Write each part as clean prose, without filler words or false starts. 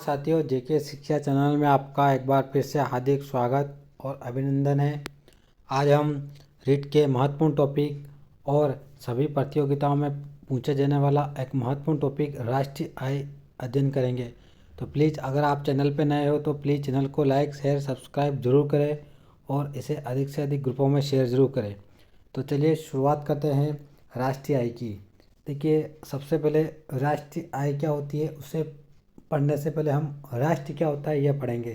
साथियों, जेके शिक्षा चैनल में आपका एक बार फिर से हार्दिक स्वागत और अभिनंदन है। आज हम रीट के महत्वपूर्ण टॉपिक और सभी प्रतियोगिताओं में पूछे जाने वाला एक महत्वपूर्ण टॉपिक राष्ट्रीय आय अध्ययन करेंगे। तो प्लीज़ अगर आप चैनल पर नए हो तो प्लीज़ चैनल को लाइक शेयर सब्सक्राइब जरूर करें और इसे अधिक से अधिक ग्रुपों में शेयर ज़रूर करें। तो चलिए शुरुआत करते हैं राष्ट्रीय आय की। देखिए, सबसे पहले राष्ट्रीय आय क्या होती है उसे पढ़ने से पहले हम राष्ट्र क्या होता है यह पढ़ेंगे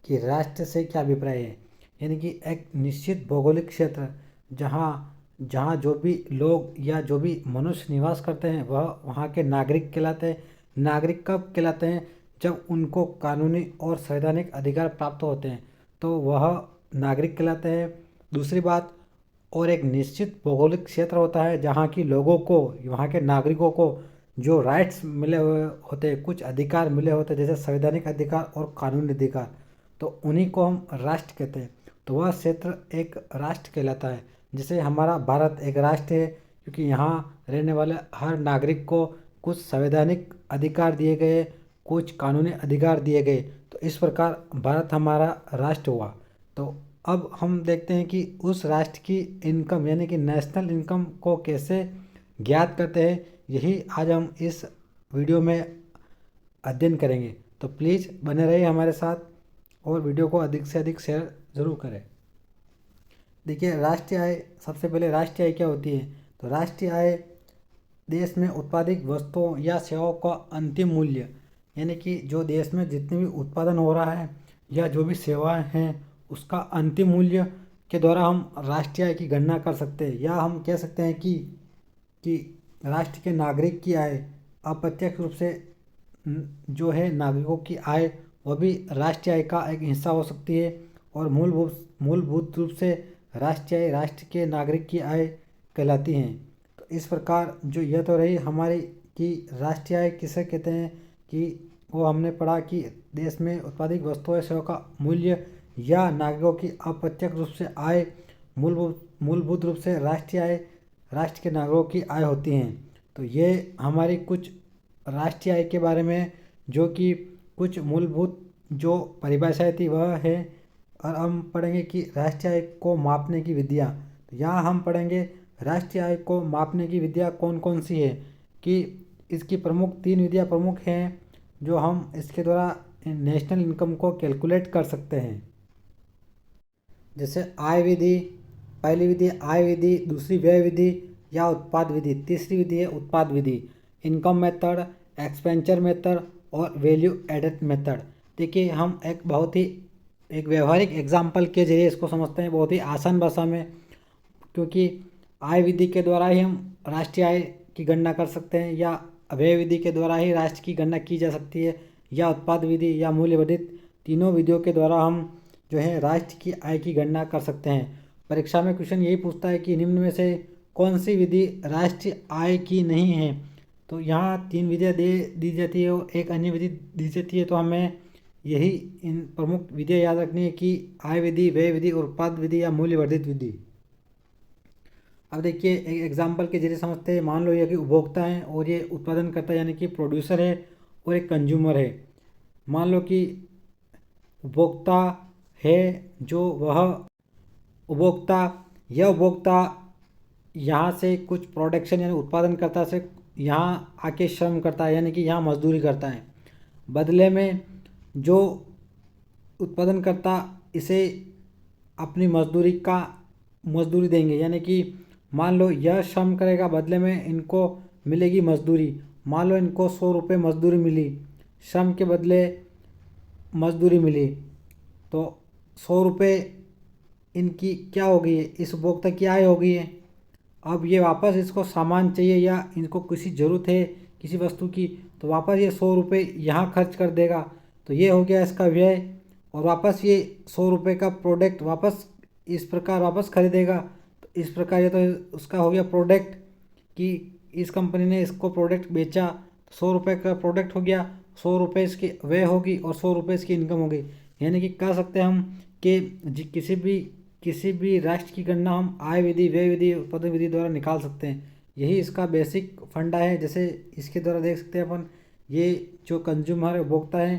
कि राष्ट्र से क्या अभिप्राय है। यानी कि एक निश्चित भौगोलिक क्षेत्र जहाँ जहाँ जो भी लोग या जो भी मनुष्य निवास करते हैं वह वहाँ के नागरिक कहलाते हैं। नागरिक कब कहलाते हैं? जब उनको कानूनी और संवैधानिक अधिकार प्राप्त होते हैं तो वह नागरिक कहलाते हैं। दूसरी बात, और एक निश्चित भौगोलिक क्षेत्र होता है जहाँ की लोगों को, वहाँ के नागरिकों को जो राइट्स मिले हुए होते हैं, कुछ अधिकार मिले होते हैं जैसे संवैधानिक अधिकार और कानूनी अधिकार, तो उन्हीं को हम राष्ट्र कहते हैं। तो वह क्षेत्र एक राष्ट्र कहलाता है। जैसे हमारा भारत एक राष्ट्र है क्योंकि यहाँ रहने वाले हर नागरिक को कुछ संवैधानिक अधिकार दिए गए, कुछ कानूनी अधिकार दिए गए, तो इस प्रकार भारत हमारा राष्ट्र हुआ। तो अब हम देखते हैं कि उस राष्ट्र की इनकम यानी कि नेशनल इनकम को कैसे ज्ञात करते हैं, यही आज हम इस वीडियो में अध्ययन करेंगे। तो प्लीज़ बने रहिए हमारे साथ और वीडियो को अधिक से अधिक शेयर ज़रूर करें। देखिए, राष्ट्रीय आय, सबसे पहले राष्ट्रीय आय क्या होती है? तो राष्ट्रीय आय देश में उत्पादित वस्तुओं या सेवाओं का अंतिम मूल्य, यानी कि जो देश में जितने भी उत्पादन हो रहा है या जो भी सेवाएं हैं उसका अंतिम मूल्य के द्वारा हम राष्ट्रीय आय की गणना कर सकते हैं। या हम कह सकते हैं कि राष्ट्र के नागरिक की आय अप्रत्यक्ष रूप से जो है नागरिकों की आय वह भी राष्ट्रीय आय का एक हिस्सा हो सकती है। और मूलभूत रूप से राष्ट्रीय आय राष्ट्र के नागरिक की आय कहलाती हैं। तो इस प्रकार जो यह तो रही हमारी कि राष्ट्रीय आय किसे कहते हैं, कि वो हमने पढ़ा कि देश में उत्पादित वस्तुओं सेवा का मूल्य या नागरिकों की अप्रत्यक्ष रूप से आय मूलभूत रूप से राष्ट्रीय आय राष्ट्र के नागरिकों की आय होती हैं। तो ये हमारी कुछ राष्ट्रीय आय के बारे में जो कि कुछ मूलभूत जो परिभाषाएं थी वह है। और हम पढ़ेंगे कि राष्ट्रीय आय को मापने की विधियाँ। तो यहाँ हम पढ़ेंगे राष्ट्रीय आय को मापने की विधियाँ कौन कौन सी है, कि इसकी प्रमुख 3 विधियाँ प्रमुख हैं जो हम इसके द्वारा नेशनल इनकम को कैलकुलेट कर सकते हैं। जैसे आय विधि, पहली विधि आय विधि, दूसरी व्यय विधि या उत्पाद विधि, तीसरी विधि है उत्पाद विधि। इनकम मेथड, एक्सपेंचर मेथड और वैल्यू एडेड मेथड। देखिए, हम एक व्यवहारिक एग्जाम्पल के जरिए इसको समझते हैं, बहुत ही आसान भाषा में, क्योंकि आय विधि के द्वारा ही हम राष्ट्रीय आय की गणना कर सकते हैं या व्यय विधि के द्वारा ही राष्ट्र की गणना की जा सकती है या उत्पाद विधि या मूल्यवर्धित, तीनों विधियों के द्वारा हम जो है राष्ट्र की आय की गणना कर सकते हैं। परीक्षा में क्वेश्चन यही पूछता है कि निम्न में से कौन सी विधि राष्ट्रीय आय की नहीं है। तो यहाँ 3 विधियाँ दी जाती है और एक अन्य विधि दी जाती है। तो हमें यही इन प्रमुख विधियाँ याद रखनी है कि आय विधि, व्यय विधि और उत्पाद विधि या मूल्यवर्धित विधि। अब देखिए, एक एग्जाम्पल के जरिए समझते हैं। मान लो ये कि उपभोक्ता है और ये उत्पादन करता है, यानी कि प्रोड्यूसर है और एक कंज्यूमर है। मान लो कि उपभोक्ता है जो वह उपभोक्ता यहाँ से कुछ प्रोडक्शन यानी उत्पादन करता से यहाँ आके श्रम करता है, यानी कि यहाँ मजदूरी करता है। बदले में जो उत्पादन करता इसे अपनी मजदूरी देंगे, यानी कि मान लो यह श्रम करेगा, बदले में इनको मिलेगी मजदूरी। मान लो इनको 100 रुपये मजदूरी मिली, श्रम के बदले मजदूरी मिली, तो 100 रुपये इनकी क्या हो गई है, इस उपभोक्ता की आय हो गई है। अब ये वापस इसको सामान चाहिए या इनको किसी ज़रूरत है किसी वस्तु की, तो वापस ये 100 रुपये यहाँ खर्च कर देगा, तो ये हो गया इसका व्यय। और वापस ये 100 रुपये का प्रोडक्ट वापस इस प्रकार वापस खरीदेगा, तो इस प्रकार ये तो उसका हो गया प्रोडक्ट, कि इस कंपनी ने इसको प्रोडक्ट बेचा, 100 रुपये का प्रोडक्ट हो गया, 100 रुपये इसकी व्यय होगी और 100 रुपये इसकी इनकम होगी। यानी कि कह सकते हैं हम कि किसी भी राष्ट्र की गणना हम आय विधि, व्यय विधि, उत्पाद विधि द्वारा निकाल सकते हैं। यही इसका बेसिक फंडा है। जैसे इसके द्वारा देख सकते हैं अपन, ये जो कंज्यूमर उपभोक्ता है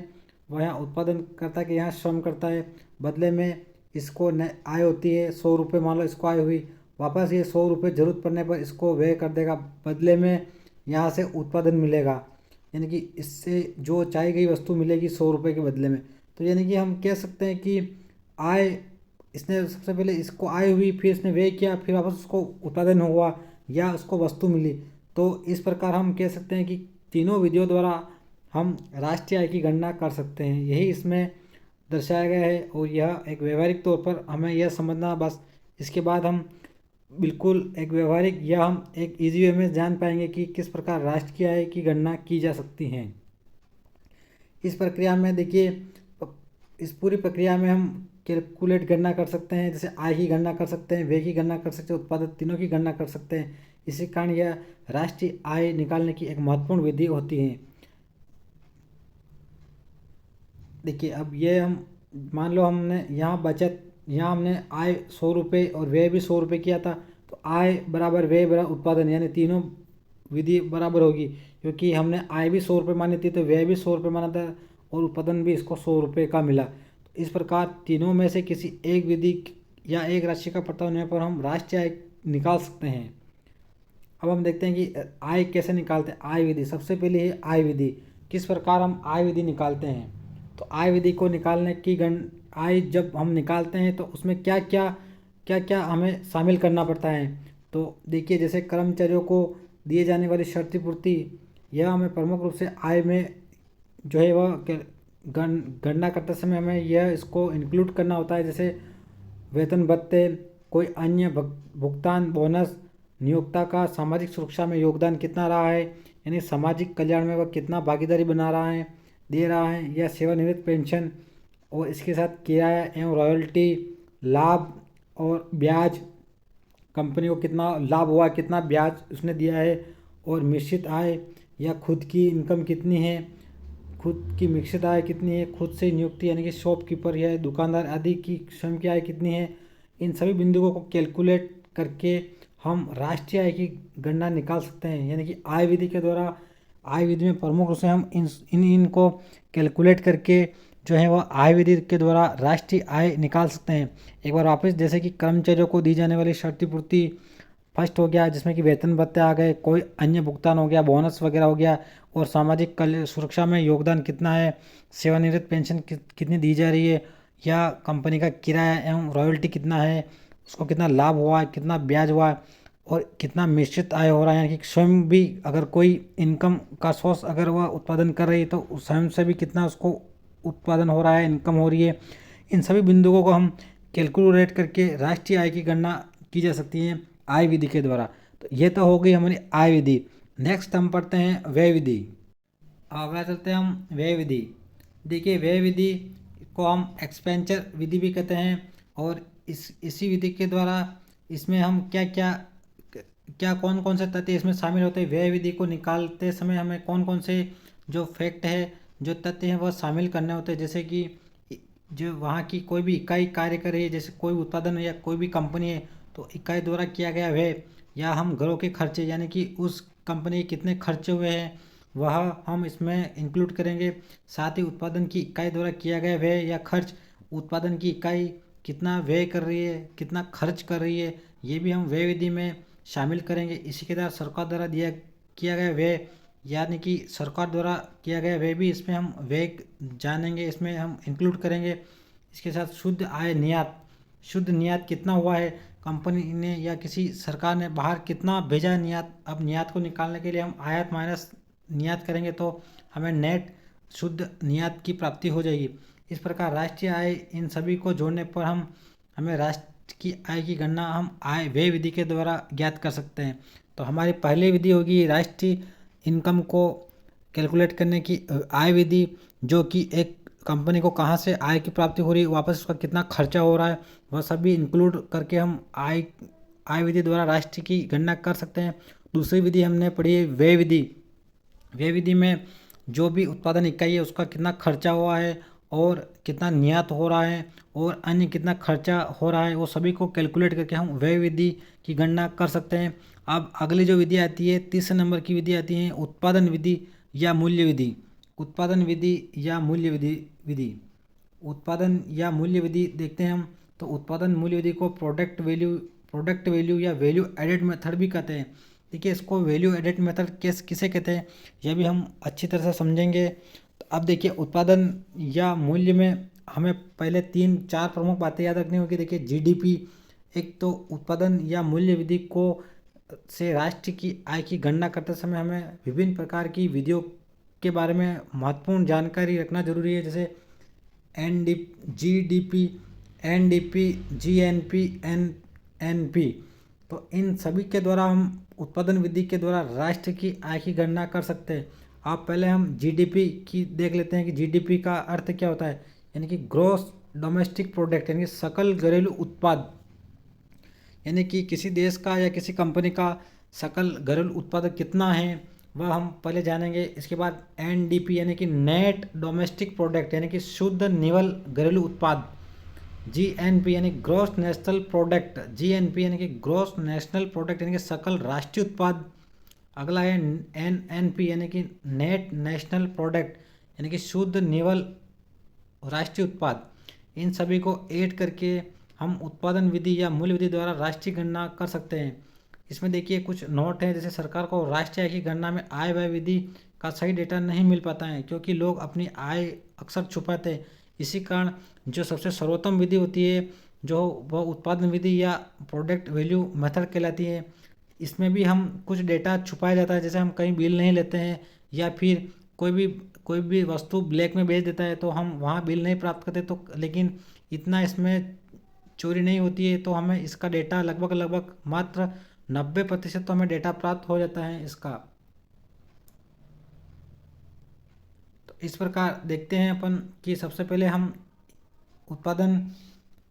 वह यहाँ उत्पादन करता है कि यहाँ श्रम करता है, बदले में इसको आय होती है 100 रुपये, मान लो इसको आय हुई, वापस ये 100 रुपये ज़रूरत पड़ने पर इसको व्यय कर देगा, बदले में यहाँ से उत्पादन मिलेगा, यानी कि इससे जो चाही गई वस्तु मिलेगी 100 रुपये के बदले में। तो यानी कि हम कह सकते हैं कि आय, इसने सबसे पहले इसको आय हुई, फिर इसने व्यय किया, फिर वापस उसको उत्पादन हुआ या उसको वस्तु मिली। तो इस प्रकार हम कह सकते हैं कि तीनों विधियों द्वारा हम राष्ट्रीय आय की गणना कर सकते हैं, यही इसमें दर्शाया गया है। और यह एक व्यवहारिक तौर पर हमें यह समझना बस, इसके बाद हम बिल्कुल एक व्यवहारिक या हम एक इजी वे में जान पाएंगे कि किस प्रकार राष्ट्रीय आय की गणना की जा सकती है। इस प्रक्रिया में देखिए, इस पूरी प्रक्रिया में हम कैलकुलेट गणना कर सकते हैं, जैसे आय की गणना कर सकते हैं, व्यय की गणना कर सकते हैं, उत्पादन, तीनों की गणना कर सकते हैं। इसी कारण यह राष्ट्रीय आय निकालने की एक महत्वपूर्ण विधि होती है। देखिए अब ये हम मान लो हमने यहाँ बचत, यहाँ हमने आय 100 रुपये और व्यय भी 100 रुपये किया था, तो आय बराबर व्यय बराबर उत्पादन, यानी तीनों विधि बराबर होगी, क्योंकि हमने आय भी 100 रुपये मानी थी तो व्यय भी 100 रुपये माना था और उत्पादन भी इसको 100 रुपये का मिला। तो इस प्रकार तीनों में से किसी एक विधि या एक राशि का पता होने पर हम राष्ट्रीय आय निकाल सकते हैं। अब हम देखते हैं कि आय कैसे निकालते हैं। आय विधि, सबसे पहले है आय विधि। किस प्रकार हम आय विधि निकालते हैं, तो आय विधि को निकालने की आय जब हम निकालते हैं तो उसमें क्या क्या हमें शामिल करना पड़ता है। तो देखिए, जैसे कर्मचारियों को दिए जाने वाली क्षतिपूर्ति, यह हमें प्रमुख रूप से आय में जो है वह गणना करते समय हमें यह इसको इंक्लूड करना होता है। जैसे वेतन भत्ते, कोई अन्य भुगतान, बोनस, नियोक्ता का सामाजिक सुरक्षा में योगदान कितना रहा है, यानी सामाजिक कल्याण में वह कितना भागीदारी बना रहा है, दे रहा है, या सेवानिवृत्त पेंशन, और इसके साथ किराया एवं रॉयल्टी, लाभ और ब्याज, कंपनी को कितना लाभ हुआ, कितना ब्याज उसने दिया है, और मिश्रित आय या खुद की इनकम कितनी है, खुद की मिश्रित आय कितनी है, खुद से नियुक्ति यानी कि शॉपकीपर या दुकानदार आदि की स्वयं की आय कितनी है। इन सभी बिंदुओं को कैलकुलेट करके हम राष्ट्रीय आय की गणना निकाल सकते हैं, यानी कि आय विधि के द्वारा, आय विधि में प्रमुख रूप से हम इनको कैलकुलेट करके जो है वह आय विधि के द्वारा राष्ट्रीय आय निकाल सकते हैं। एक बार वापस, जैसे कि कर्मचारियों को दी जाने वाली क्षतिपूर्ति फर्स्ट हो गया, जिसमें कि वेतन भत्ते आ गए, कोई अन्य भुगतान हो गया, बोनस वगैरह हो गया, और सामाजिक सुरक्षा में योगदान कितना है, सेवानिवृत्त पेंशन कितनी दी जा रही है, या कंपनी का किराया एवं रॉयल्टी कितना है, उसको कितना लाभ हुआ है, कितना ब्याज हुआ है, और कितना मिश्रित आय हो रहा है, यानी कि स्वयं भी अगर कोई इनकम का सोर्स अगर वह उत्पादन कर रही है तो स्वयं से भी कितना उसको उत्पादन हो रहा है, इनकम हो रही है। इन सभी बिंदुओं को हम कैलकुलेट करके राष्ट्रीय आय की गणना की जा सकती है आय विधि के द्वारा। तो ये तो हो गई हमारी आय विधि। नेक्स्ट हम पढ़ते हैं व्यय विधि। आगे चलते हैं हम व्यय विधि। देखिए, व्यय विधि को हम एक्सपेंचर विधि भी कहते हैं, और इसी विधि के द्वारा इसमें हम क्या कौन कौन से तथ्य इसमें शामिल होते हैं। व्यय विधि को निकालते समय हमें कौन कौन से जो फैक्ट है, जो तथ्य हैं वह शामिल करने होते हैं। जैसे कि जो वहाँ की कोई भी इकाई कार्य कर रही है, जैसे कोई उत्पादन है या कोई भी कंपनी है, तो इकाई द्वारा किया गया व्यय, या हम घरों के खर्चे, यानी कि उस कंपनी के कितने खर्चे हुए हैं वह हम इसमें इंक्लूड करेंगे। साथ ही उत्पादन की इकाई द्वारा किया गया व्यय या खर्च, उत्पादन की इकाई कितना व्यय कर रही है, कितना खर्च कर रही है, ये भी हम व्यय विधि में शामिल करेंगे। इसी के साथ सरकार द्वारा किया गया व्यय, यानी कि सरकार द्वारा किया गया व्यय भी इसमें हम व्यय जानेंगे, इसमें हम इंक्लूड करेंगे। इसके साथ शुद्ध आय निर्यात, शुद्ध निर्यात कितना हुआ है कंपनी ने या किसी सरकार ने बाहर कितना भेजा है निर्यात। अब निर्यात को निकालने के लिए हम आयात माइनस निर्यात करेंगे तो हमें नेट शुद्ध निर्यात की प्राप्ति हो जाएगी। इस प्रकार राष्ट्रीय आय, इन सभी को जोड़ने पर हमें राष्ट्र की आय की गणना हम आय व्यय विधि के द्वारा ज्ञात कर सकते हैं। तो हमारी पहली विधि होगी राष्ट्रीय इनकम को कैलकुलेट करने की आय विधि, जो कि एक कंपनी को कहाँ से आय की प्राप्ति हो रही है, वापस उसका कितना खर्चा हो रहा है, वह सभी इंक्लूड करके हम आय विधि द्वारा राष्ट्र की गणना कर सकते हैं। दूसरी विधि हमने पढ़ी है व्यय विधि। व्यय विधि में जो भी उत्पादन इकाई है उसका कितना खर्चा हुआ है और कितना निर्यात हो रहा है और अन्य कितना खर्चा हो रहा है, वो सभी को कैलकुलेट करके हम व्यय विधि की गणना कर सकते हैं। अब अगली जो विधि आती है, तीसरे नंबर की विधि आती है उत्पादन विधि या मूल्य विधि। उत्पादन विधि या मूल्य विधि उत्पादन या मूल्य विधि देखते हैं हम, तो उत्पादन मूल्य विधि को प्रोडक्ट वैल्यू या वैल्यू एडेड मेथड भी कहते हैं। देखिए, इसको वैल्यू एडेड मेथड किसे कहते हैं, यह भी हम अच्छी तरह से समझेंगे। तो अब देखिए, उत्पादन या मूल्य में हमें पहले 3-4 प्रमुख बातें याद रखनी होगी। देखिए, जीडीपी, एक तो उत्पादन या मूल्य विधि को से राष्ट्र की आय की गणना करते समय हमें विभिन्न प्रकार की विधियों के बारे में महत्वपूर्ण जानकारी रखना जरूरी है, जैसे जीडीपी, एनडीपी, जीएनपी, एनएनपी। तो इन सभी के द्वारा हम उत्पादन विधि के द्वारा राष्ट्र की आय की गणना कर सकते हैं। आप पहले हम जीडीपी की देख लेते हैं कि जीडीपी का अर्थ क्या होता है, यानी कि ग्रॉस डोमेस्टिक प्रोडक्ट, यानी कि सकल घरेलू उत्पाद, यानी कि किसी देश का या किसी कंपनी का सकल घरेलू उत्पाद कितना है वह हम पहले जानेंगे। इसके बाद एनडीपी यानी कि नेट डोमेस्टिक प्रोडक्ट, यानी कि शुद्ध निवल घरेलू उत्पाद। जीएनपी यानी ग्रॉस नेशनल प्रोडक्ट, जीएनपी यानी कि ग्रॉस नेशनल प्रोडक्ट, यानी कि सकल राष्ट्रीय उत्पाद। अगला है एनएनपी यानी कि नेट नेशनल प्रोडक्ट, यानी कि शुद्ध निवल राष्ट्रीय उत्पाद। इन सभी को ऐड करके हम उत्पादन विधि या मूल्य विधि द्वारा राष्ट्रीय गणना कर सकते हैं। इसमें देखिए कुछ नोट हैं, जैसे सरकार को राष्ट्रीय आय की गणना में आय व्यय विधि का सही डेटा नहीं मिल पाता है, क्योंकि लोग अपनी आय अक्सर छुपाते हैं। इसी कारण जो सबसे सर्वोत्तम विधि होती है जो वह उत्पादन विधि या प्रोडक्ट वैल्यू मेथड कहलाती है। इसमें भी हम कुछ डेटा छुपाया जाता है, जैसे हम कहीं बिल नहीं लेते हैं या फिर कोई भी वस्तु ब्लैक में बेच देता है तो हम वहाँ बिल नहीं प्राप्त करते, तो लेकिन इतना इसमें चोरी नहीं होती है, तो हमें इसका डेटा लगभग मात्र 90% तो हमें डेटा प्राप्त हो जाता है इसका। तो इस प्रकार देखते हैं अपन कि सबसे पहले हम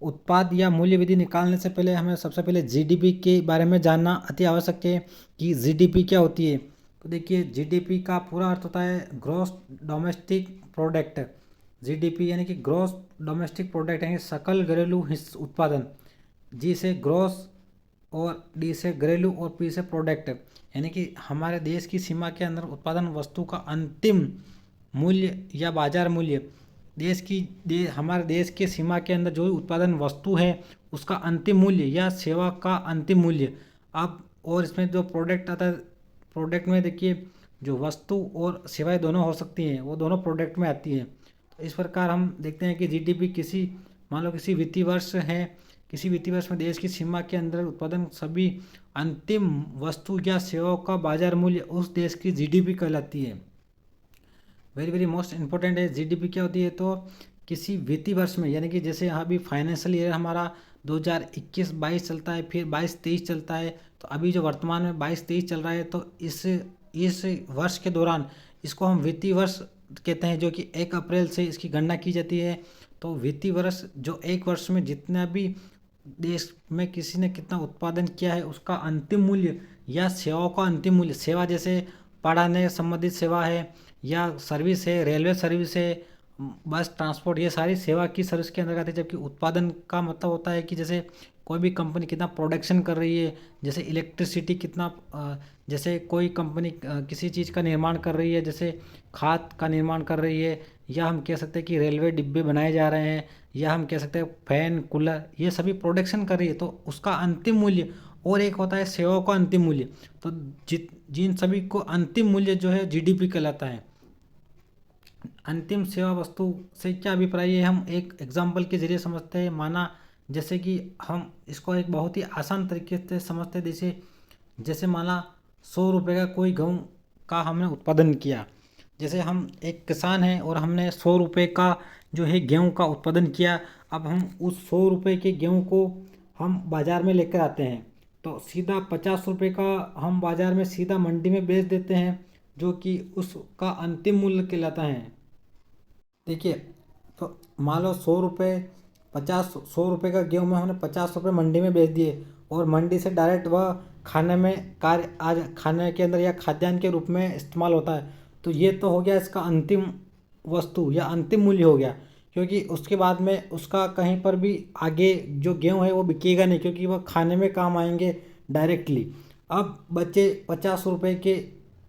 उत्पाद या मूल्य विधि निकालने से पहले हमें सबसे पहले जीडीपी के बारे में जानना अति आवश्यक है कि जीडीपी क्या होती है। तो देखिए, जीडीपी का पूरा अर्थ होता है ग्रॉस डोमेस्टिक प्रोडक्ट। जीडीपी यानी कि ग्रॉस डोमेस्टिक प्रोडक्ट, यानी सकल घरेलू उत्पादन। जी से ग्रॉस और डी से घरेलू और पी से प्रोडक्ट, यानी कि हमारे देश की सीमा के अंदर उत्पादन वस्तु का अंतिम मूल्य या बाजार मूल्य। हमारे देश के सीमा के अंदर जो उत्पादन वस्तु है उसका अंतिम मूल्य या सेवा का अंतिम मूल्य। अब और इसमें जो प्रोडक्ट आता है, प्रोडक्ट में देखिए जो वस्तु और सेवाएं दोनों हो सकती हैं, वो दोनों प्रोडक्ट में आती हैं। तो इस प्रकार हम देखते हैं कि जीडीपी मान लो किसी वित्तीय वर्ष है, किसी वित्तीय वर्ष में देश की सीमा के अंदर उत्पादन सभी अंतिम वस्तु या सेवाओं का बाजार मूल्य उस देश की जीडीपी कहलाती है। वेरी मोस्ट इंपॉर्टेंट है। जीडीपी क्या होती है, तो किसी वित्तीय वर्ष में, यानी कि जैसे अभी फाइनेंशियल ईयर हमारा 2021-22 चलता है, फिर 22-23 चलता है, तो अभी जो वर्तमान में 22-23 चल रहा है, तो इस वर्ष के दौरान इसको हम वित्तीय वर्ष कहते हैं, जो कि 1 अप्रैल से इसकी गणना की जाती है। तो वित्तीय वर्ष जो एक वर्ष में जितना भी देश में किसी ने कितना उत्पादन किया है उसका अंतिम मूल्य या सेवाओं का अंतिम मूल्य, सेवा जैसे पढ़ाने संबंधित सेवा है या सर्विस है, रेलवे सर्विस है, बस ट्रांसपोर्ट, ये सारी सेवा की सर्विस के अंदर आती है। जबकि उत्पादन का मतलब होता है कि जैसे कोई भी कंपनी कितना प्रोडक्शन कर रही है, जैसे इलेक्ट्रिसिटी कितना, जैसे कोई कंपनी किसी चीज़ का निर्माण कर रही है, जैसे खाद का निर्माण कर रही है, या हम कह सकते हैं कि रेलवे डिब्बे बनाए जा रहे हैं, या हम कह सकते हैं फैन कूलर, ये सभी प्रोडक्शन कर रही है, तो उसका अंतिम मूल्य। और एक होता है सेवाओं का अंतिम मूल्य। तो जिन सभी को अंतिम मूल्य जो है जीडीपी कहलाता है। अंतिम सेवा वस्तु से क्या अभिप्राय है, हम एक एग्जाम्पल के जरिए समझते हैं। माना जैसे कि हम इसको एक बहुत ही आसान तरीके से समझते हैं, जैसे माना 100 रुपये का कोई गेहूँ का हमने उत्पादन किया। जैसे हम एक किसान हैं और हमने 100 रुपये का जो है गेहूँ का उत्पादन किया। अब हम उस 100 रुपये के गेहूँ को हम बाज़ार में लेकर आते हैं, तो सीधा 50 रुपये का हम बाज़ार में सीधा मंडी में बेच देते हैं, जो कि उसका अंतिम मूल्य कहलाता है। देखिए, तो मान लो 100 रुपये का गेहूँ में हमने 50 रुपये मंडी में बेच दिए, और मंडी से डायरेक्ट वह खाने के अंदर या खाद्यान्न के रूप में इस्तेमाल होता है। तो ये तो हो गया इसका अंतिम वस्तु या अंतिम मूल्य हो गया, क्योंकि उसके बाद में उसका कहीं पर भी आगे जो गेहूँ है वो बिकेगा नहीं, क्योंकि वह खाने में काम आएंगे डायरेक्टली। अब बचे 50 रुपये के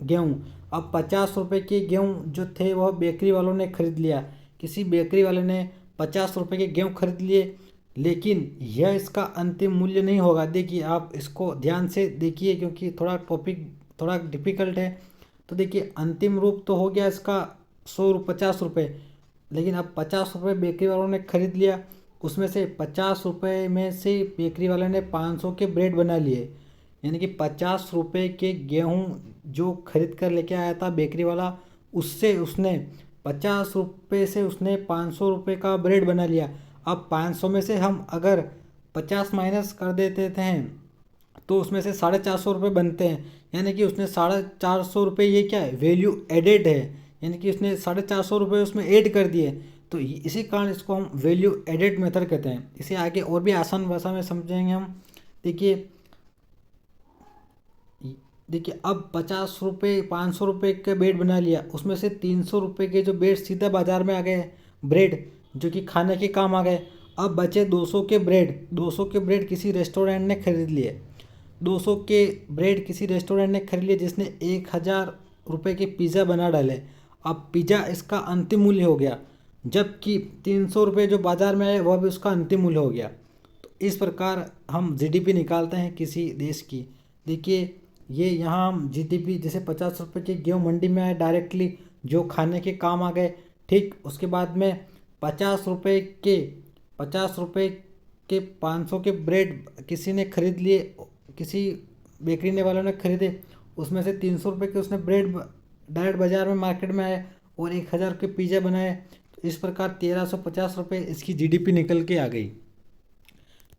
गेहूँ, अब 50 रुपये के गेहूँ जो थे वह बेकरी वालों ने खरीद लिया। किसी बेकरी वाले ने 50 रुपये के गेहूँ खरीद लिए, लेकिन यह इसका अंतिम मूल्य नहीं होगा। देखिए आप इसको ध्यान से देखिए क्योंकि थोड़ा टॉपिक थोड़ा डिफ़िकल्ट है। तो देखिए अंतिम रूप तो हो गया इसका 50 रुपये, लेकिन अब 50 रुपये बेकरी वालों ने खरीद लिया। उसमें से 50 रुपये में से बेकरी वाले ने 500 के ब्रेड बना लिए, यानी कि 50 रुपये के गेहूँ जो खरीद कर लेके आया था बेकरी वाला, उससे उसने 50 रुपये से उसने 500 रुपये का ब्रेड बना लिया। अब 500 में से हम अगर 50 माइनस कर देते थे तो उसमें से 450 रुपये बनते हैं, यानी कि उसने 450 रुपये, ये क्या है, वैल्यू एडेड है, यानी कि उसने 450 रुपये उसमें ऐड कर दिए। तो इसी कारण इसको हम वैल्यू एडेड मेथड कहते हैं। इसे आगे और भी आसान भाषा में समझेंगे हम। देखिए देखिए अब 50 रुपये 500 रुपये का बेड बना लिया, उसमें से 300 रुपये के जो बेड सीधा बाजार में आ गए, ब्रेड जो कि खाने के काम आ गए। अब बचे 200 के ब्रेड। 200 के ब्रेड किसी रेस्टोरेंट ने खरीद लिए। 200 के ब्रेड किसी रेस्टोरेंट ने खरीद लिए जिसने 1000 रुपये के पिज़्ज़ा बना डाले। अब पिज़्ज़ा इसका अंतिम मूल्य हो गया, जबकि 300 रुपये जो बाज़ार में आए वह भी उसका अंतिम मूल्य हो गया। तो इस प्रकार हम जीडीपी निकालते हैं किसी देश की। देखिए ये यहाँ हम जीडीपी, जैसे 50 रुपये के गेहूँ मंडी में आए डायरेक्टली जो खाने के काम आ गए, ठीक। उसके बाद में 50 रुपये के 500 के ब्रेड किसी ने खरीद लिए, किसी बेकरी ने वालों ने खरीदे। उसमें से 300 रुपये के उसने ब्रेड डायरेक्ट बाज़ार में मार्केट में आए और 1000 के पिज़्ज़ा बनाए। तो इस प्रकार 1350 रुपये इसकी जीडीपी निकल के आ गई।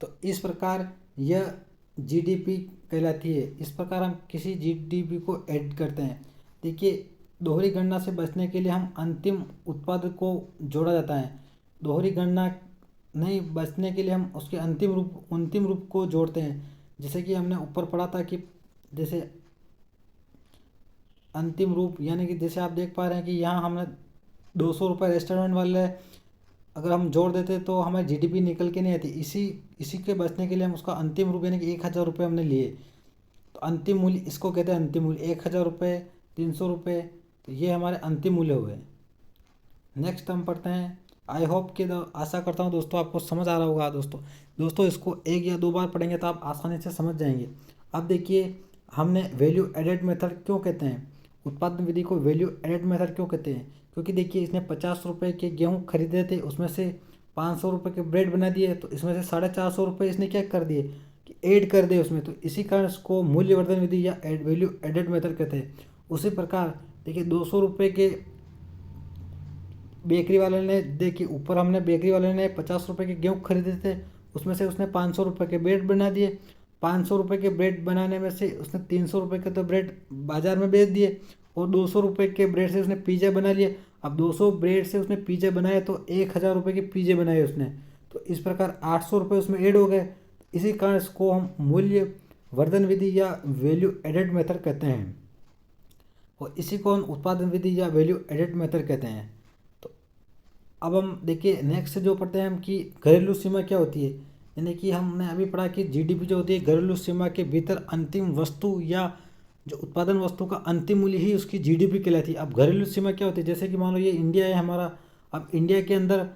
तो इस प्रकार यह जीडीपी कहलाती है। इस प्रकार हम किसी जीडीपी को ऐड करते हैं। देखिए दोहरी गणना से बचने के लिए हम अंतिम उत्पाद को जोड़ा जाता है। दोहरी गणना नहीं बचने के लिए हम उसके अंतिम रूप को जोड़ते हैं। जैसे कि हमने ऊपर पढ़ा था कि जैसे अंतिम रूप, यानी कि जैसे आप देख पा रहे हैं कि यहाँ हमने 200 रुपये रेस्टोरेंट वाले अगर हम जोड़ देते तो हमारी जीडीपी निकल के नहीं आती। इसी के बचने के लिए हम उसका अंतिम रूप यानी कि 1000 रुपये हमने लिए। तो अंतिम मूल्य इसको कहते हैं अंतिम मूल्य। 1000 रुपये, 300 रुपये, तो ये हमारे अंतिम मूल्य हुए। नेक्स्ट हम पढ़ते हैं। आई होप कि आशा करता हूँ दोस्तों आपको समझ आ रहा होगा। दोस्तों इसको 1 या 2 बार पढ़ेंगे तो आप आसानी से समझ जाएंगे। अब देखिए हमने वैल्यू एडेड मेथड क्यों कहते हैं, उत्पादन विधि को वैल्यू एडेड मेथड क्यों कहते हैं, क्योंकि देखिए इसने 50 रुपये के गेहूँ खरीदे थे, उसमें से 500 रुपये के ब्रेड बना दिए, तो इसमें से 450 रुपये इसने क्या कर दिए कि ऐड कर दिए उसमें। तो इसी कारण इसको मूल्यवर्धन विधि या वैल्यू एडेड मेथड कहते हैं। उसी प्रकार देखिए 200 रुपये के बेकरी वाले ने, देखिए ऊपर हमने बेकरी वाले ने 50 रुपये के गेहूँ खरीदे थे, उसमें से उसने 500 रुपये के ब्रेड बना दिए। 500 रुपये के ब्रेड बनाने में से उसने 300 रुपये के तो ब्रेड बाज़ार में बेच दिए और 200 रुपये के ब्रेड से उसने पिज़्ज़ा बना लिए। अब 200 ब्रेड से उसने पिज़्ज़ा बनाया तो 1000 रुपये के पिज़्ज़े बनाए उसने। तो इस प्रकार 800 रुपये उसमें ऐड हो गए। इसी कारण इसको हम मूल्य वर्धन विधि या वैल्यू एडेड मेथड कहते हैं, और इसी को हम उत्पादन विधि या वैल्यू एडेड मेथड कहते हैं। तो अब हम देखिए नेक्स्ट जो पढ़ते हैं हम कि घरेलू सीमा क्या होती है। यानी कि हमने अभी पढ़ा कि जीडीपी जो होती है घरेलू सीमा के भीतर अंतिम वस्तु या जो उत्पादन वस्तु का अंतिम मूल्य ही उसकी जीडीपी कहलाती है। अब घरेलू सीमा क्या होती है, जैसे कि मान लो ये इंडिया है हमारा। अब इंडिया के अंदर,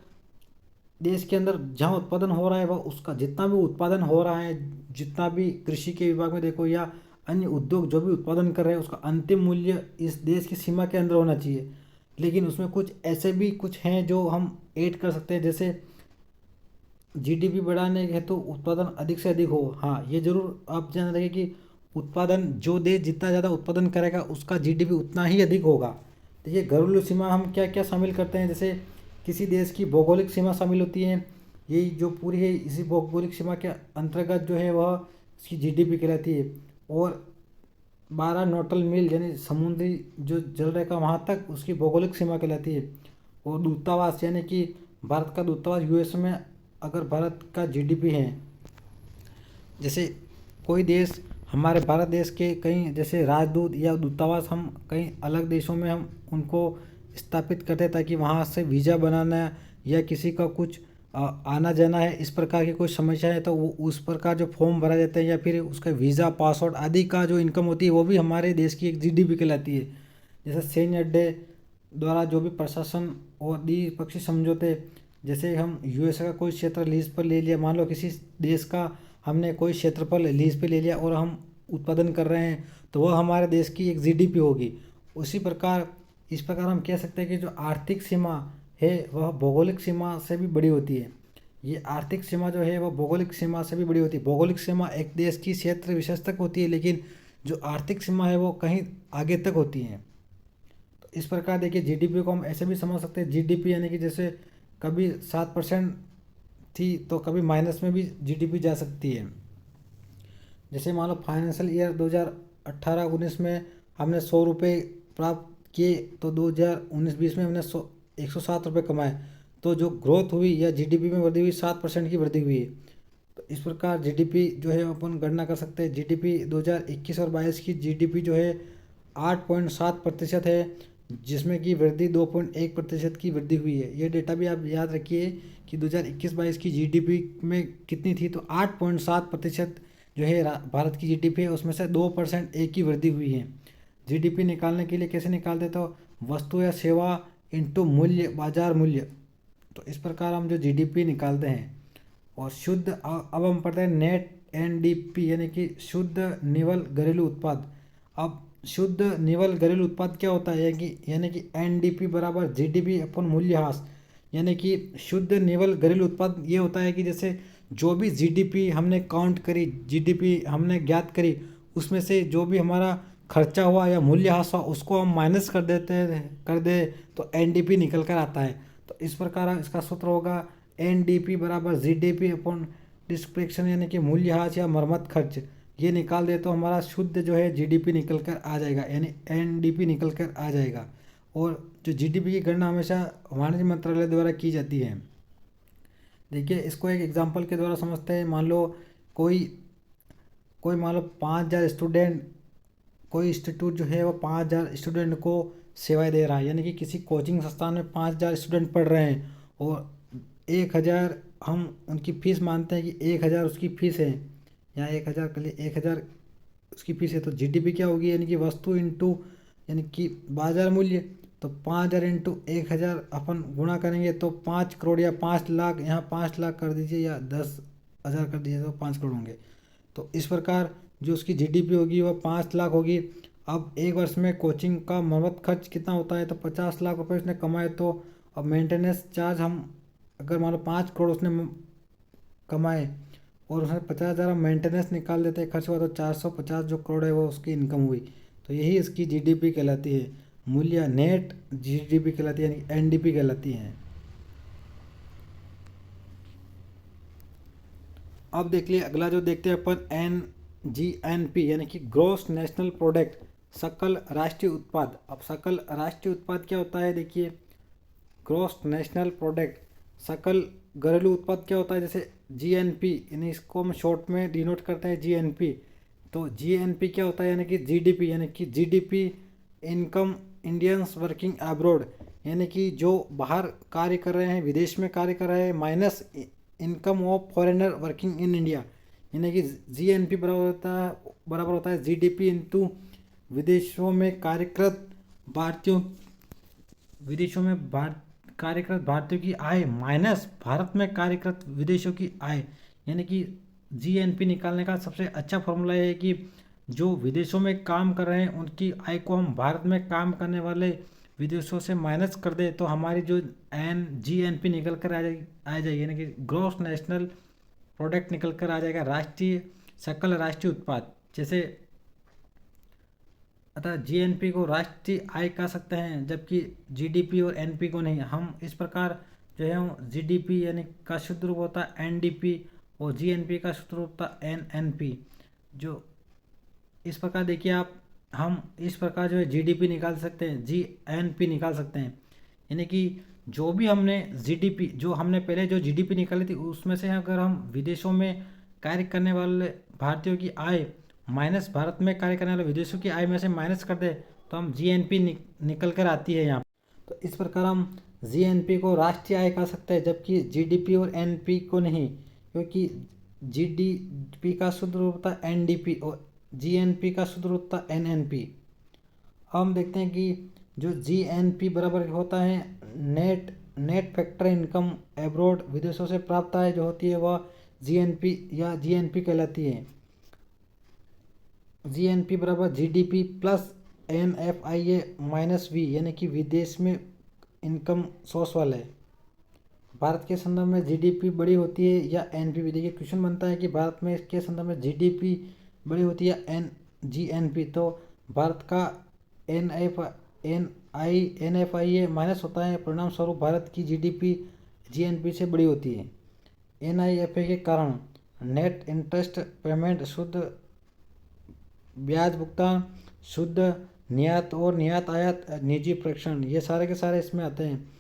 देश के अंदर जहाँ उत्पादन हो रहा है वह उसका जितना भी उत्पादन हो रहा है, जितना भी कृषि के विभाग में देखो या अन्य उद्योग जो भी उत्पादन कर रहे हैं, उसका अंतिम मूल्य इस देश की सीमा के अंदर होना चाहिए। लेकिन उसमें कुछ ऐसे भी कुछ हैं जो हम ऐड कर सकते हैं, जैसे जीडीपी बढ़ाने के हेतु उत्पादन अधिक से अधिक हो। हाँ ये जरूर आप जान रहे कि उत्पादन जो देश जितना ज़्यादा उत्पादन करेगा उसका जीडीपी उतना ही अधिक होगा। देखिए घरेलू सीमा हम क्या क्या शामिल करते हैं, जैसे किसी देश की भौगोलिक सीमा शामिल होती है। यही जो पूरी है इसी भौगोलिक सीमा के अंतर्गत जो है वह इसकी जीडीपी कहलाती है। और 12 नॉटल मील यानी समुद्री जो जल रेखा वहाँ तक उसकी भौगोलिक सीमा कहलाती है। और दूतावास यानी कि भारत का दूतावास यूएस में अगर भारत का जीडीपी है, जैसे कोई देश हमारे भारत देश के कहीं जैसे राजदूत या दूतावास हम कहीं अलग देशों में हम उनको स्थापित करते हैं ताकि वहाँ से वीज़ा बनाना या किसी का कुछ आना जाना है, इस प्रकार की कोई समस्या है तो वो उस प्रकार जो फॉर्म भरा जाता है या फिर उसका वीज़ा पासवर्ड आदि का जो इनकम होती है वो भी हमारे देश की एक जीडीपी कहलाती है। जैसे सैन्य अड्डे द्वारा जो भी प्रशासन और द्विपक्षीय समझौते, जैसे हम यूएसए का कोई क्षेत्र लीज पर ले लिया, मान लो किसी देश का हमने कोई क्षेत्रफल लीज पे ले लिया और हम उत्पादन कर रहे हैं, तो वह हमारे देश की एक जीडीपी होगी। उसी प्रकार इस प्रकार हम कह सकते हैं कि जो आर्थिक सीमा है वह भौगोलिक सीमा से भी बड़ी होती है। ये आर्थिक सीमा जो है वह भौगोलिक सीमा से भी बड़ी होती है। भौगोलिक सीमा एक देश की क्षेत्र विशेष तक होती है, लेकिन जो आर्थिक सीमा है वो कहीं आगे तक होती है। तो इस प्रकार देखिए जीडीपी को हम ऐसे भी समझ सकते हैं, जीडीपी यानी कि जैसे कभी 7% थी तो कभी माइनस में भी जीडीपी जा सकती है। जैसे मान लो फाइनेंशियल ईयर 2018-19 में हमने 100 रुपये प्राप्त किए, तो 2019-20 में हमने 107 रुपये कमाए, तो जो ग्रोथ हुई या जीडीपी में वृद्धि हुई 7% की वृद्धि हुई है। तो इस प्रकार जीडीपी जो है अपन गणना कर सकते हैं। जीडीपी 2021 और 22 की जीडीपी जो है 8.7% है, जिसमें कि वृद्धि 2.1% की वृद्धि हुई है। ये डेटा भी आप याद रखिए कि 2021-22 की जीडीपी में कितनी थी, तो 8.7% जो है भारत की जीडीपी है, उसमें से 2% एक की वृद्धि हुई है। जीडीपी निकालने के लिए कैसे निकालते, तो वस्तु या सेवा इंटू मूल्य, बाजार मूल्य। तो इस प्रकार हम जो जीडीपी निकालते हैं। और शुद्ध अब हम पढ़ते हैं नेट एनडीपी यानी कि शुद्ध निवल घरेलू उत्पाद। अब शुद्ध निवल घरेलू उत्पाद क्या होता है, यानी कि एनडीपी बराबर जीडीपी अपन मूल्यह्रास। यानी कि शुद्ध निवल घरेलू उत्पाद ये होता है कि जैसे जो भी जीडीपी हमने काउंट करी, जीडीपी हमने ज्ञात करी, उसमें से जो भी हमारा खर्चा हुआ या मूल्यह्रास हुआ उसको हम माइनस कर दे तो एनडीपी निकल कर आता है। तो इस प्रकार इसका सूत्र होगा एनडीपी बराबर जीडीपी अपॉन डिस्प्लेक्शन, यानी कि मूल्यह्रास या मरम्मत खर्च। ये निकाल दे तो हमारा शुद्ध जो है जीडीपी निकल कर आ जाएगा, यानी एनडीपी निकल कर आ जाएगा। और जो जीडीपी की गणना हमेशा वाणिज्य मंत्रालय द्वारा की जाती है। देखिए इसको एक एग्जांपल के द्वारा समझते हैं। मान लो कोई कोई मान लो 5,000 स्टूडेंट, कोई इंस्टीट्यूट जो है वो 5,000 स्टूडेंट को सेवाएं दे रहा है, यानी कि किसी कोचिंग संस्थान में 5,000 स्टूडेंट पढ़ रहे हैं और 1,000 हम उनकी फ़ीस मानते हैं कि 1,000 उसकी फ़ीस है, या 1,000 के लिए 1,000 उसकी फ़ीस है। तो जीडीपी क्या होगी, यानी कि वस्तु इंटू यानी कि बाजार मूल्य। तो 5,000 इंटू 1,000 अपन गुणा करेंगे तो 5 करोड़ या 5 लाख, यहाँ 5 लाख कर दीजिए या 10,000 कर दीजिए तो 5 करोड़ होंगे। तो इस प्रकार जो उसकी जीडीपी होगी वह 5 लाख होगी। अब एक वर्ष में कोचिंग का मरम्मत खर्च कितना होता है, तो 50 लाख रुपए उसने कमाए। तो अब मेंटेनेंस चार्ज हम अगर मान लो 5 करोड़ उसने कमाए और उसने 50,000 हम मेंटेनेंस निकाल देते हैं खर्च हुआ, तो 450 जो करोड़ है वो उसकी इनकम हुई। तो यही इसकी जीडीपी कहलाती है, मूल्य नेट जीडीपी कहलाती है, यानी एनडीपी कहलाती है। अब देख लिए अगला जो देखते हैं अपन एनजीएनपी यानी कि ग्रॉस नेशनल प्रोडक्ट, सकल राष्ट्रीय उत्पाद। अब सकल राष्ट्रीय उत्पाद क्या होता है, देखिए ग्रॉस नेशनल प्रोडक्ट, सकल घरेलू उत्पाद क्या होता है, जैसे जीएनपी, यानी इसको हम शॉर्ट में डिनोट करते हैं जीएनपी। तो जीएनपी क्या होता है, यानी कि जीडीपी, यानी कि GDP income Indians working abroad, यानी कि जो बाहर कार्य कर रहे हैं, विदेश में कार्य कर रहे हैं, minus income of foreigner working in India, यानी कि जीएनपी बराबर होता है जीडीपी इंटू विदेशों में कार्यरत भारतीयों कार्यरत भारतीयों की आय माइनस भारत में कार्यरत विदेशों की आय। यानी कि जीएनपी निकालने का सबसे अच्छा फॉर्मूला है कि जो विदेशों में काम कर रहे हैं उनकी आय को हम भारत में काम करने वाले विदेशों से माइनस कर दे तो हमारी जो जीएनपी निकल कर आ जाएगी, यानी कि ग्रॉस नेशनल प्रोडक्ट निकल कर आ जाएगा, राष्ट्रीय सकल राष्ट्रीय उत्पाद। जैसे अतः जीएनपी को राष्ट्रीय आय कह सकते हैं, जबकि जीडीपी और एनपी को नहीं। हम इस प्रकार जो है जीडीपी यानी का शुद्ध रूप होता है एनडीपी और जीएनपी का शुद्ध रूप होता है एनएनपी। जो इस प्रकार देखिए आप, हम इस प्रकार जो है जीडीपी निकाल सकते हैं, जीएनपी निकाल सकते हैं। यानी कि जो भी हमने जीडीपी, जो हमने पहले जो जीडीपी निकाली थी उसमें से अगर हम विदेशों में कार्य करने वाले भारतीयों की आय माइनस भारत में कार्य करने वाले विदेशों की आय में से माइनस कर दे तो हम जीएनपी निकल कर आती है यहाँ। तो इस प्रकार हम जीएनपी को राष्ट्रीय आय कह सकते हैं, जबकि जीडीपी और एनपी को नहीं, क्योंकि जीडीपी का शुद्ध रूप होता है एनडीपी और जीएनपी का शुद्ध रूप होता है एनएनपी। हम देखते हैं कि जो GNP बराबर होता है net net factor income abroad, विदेशों से प्राप्त आय जो होती है वह GNP या GNP कहलाती है। GNP बराबर GDP plus NFIA minus V, यानी कि विदेश में इनकम सोर्स वाला है। भारत के संदर्भ में GDP बड़ी होती है या NPV। देखिए क्वेश्चन बनता है कि भारत में के संदर्भ में GDP बड़ी होती है या GNP, तो भारत का NFIA माइनस होता है, परिणाम स्वरूप भारत की GDP GNP से बड़ी होती है। NIFA के कारण नेट इंटरेस्ट पेमेंट, शुद्ध ब्याज भुगतान, शुद्ध निर्यात और निर्यात आयात, निजी प्रेषण, ये सारे के सारे इसमें आते हैं।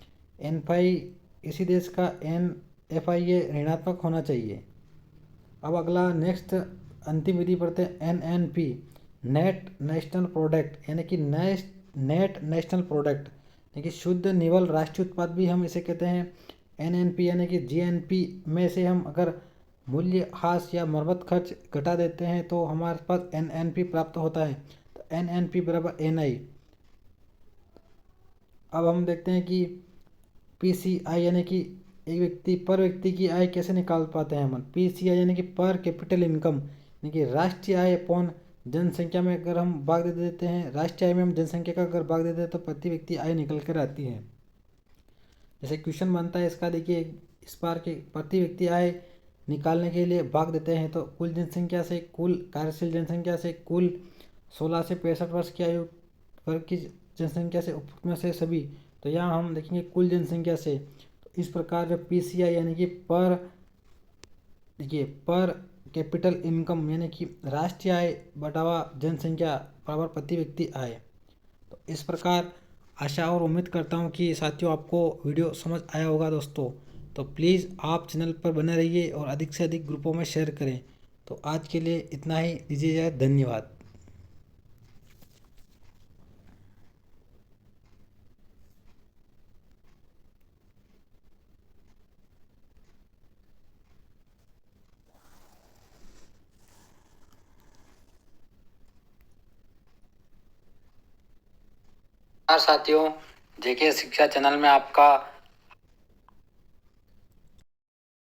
NFI किसी देश का NFIA ऋणात्मक होना चाहिए। अब अगला नेक्स्ट अंतिम विधि पढ़ते हैं NNP, नेट नेशनल प्रोडक्ट, यानी कि नेट नेशनल प्रोडक्ट, यानी कि शुद्ध निवल राष्ट्रीय उत्पाद भी हम इसे कहते हैं। NNP यानी कि GNP में से हम अगर मूल्यह्रास या मरम्मत खर्च घटा देते हैं तो हमारे पास NNP प्राप्त होता है। तो NNP बराबर NI। अब हम देखते हैं कि PCI यानी कि एक व्यक्ति पर व्यक्ति की आय कैसे निकाल पाते हैं हम। PCI यानी कि पर कैपिटल इनकम, यानी कि राष्ट्रीय आय अपॉन जनसंख्या में अगर हम भाग दे देते हैं, राष्ट्रीय आय में हम जनसंख्या का अगर भाग दे देते हैं तो प्रति व्यक्ति आय निकल कर आती है। जैसे क्वेश्चन बनता है इसका, देखिए इस बार के प्रति व्यक्ति आय निकालने के लिए भाग देते हैं तो कुल जनसंख्या से, कुल कार्यशील जनसंख्या से, कुल 16 से 65 वर्ष की आयु वर्ग की जनसंख्या से, उपरोक्त में से सभी। तो यहाँ हम देखेंगे कुल जनसंख्या से। तो इस प्रकार जो PCI यानी कि पर, देखिए पर कैपिटल इनकम यानी कि राष्ट्रीय आय बटावा जनसंख्या बराबर प्रति व्यक्ति आय। तो इस प्रकार आशा और उम्मीद करता हूँ कि साथियों आपको वीडियो समझ आया होगा दोस्तों। तो प्लीज़ आप चैनल पर बने रहिए और अधिक से अधिक ग्रुपों में शेयर करें। तो आज के लिए इतना ही, दीजिए धन्यवाद। साथियों, जेके शिक्षा चैनल में आपका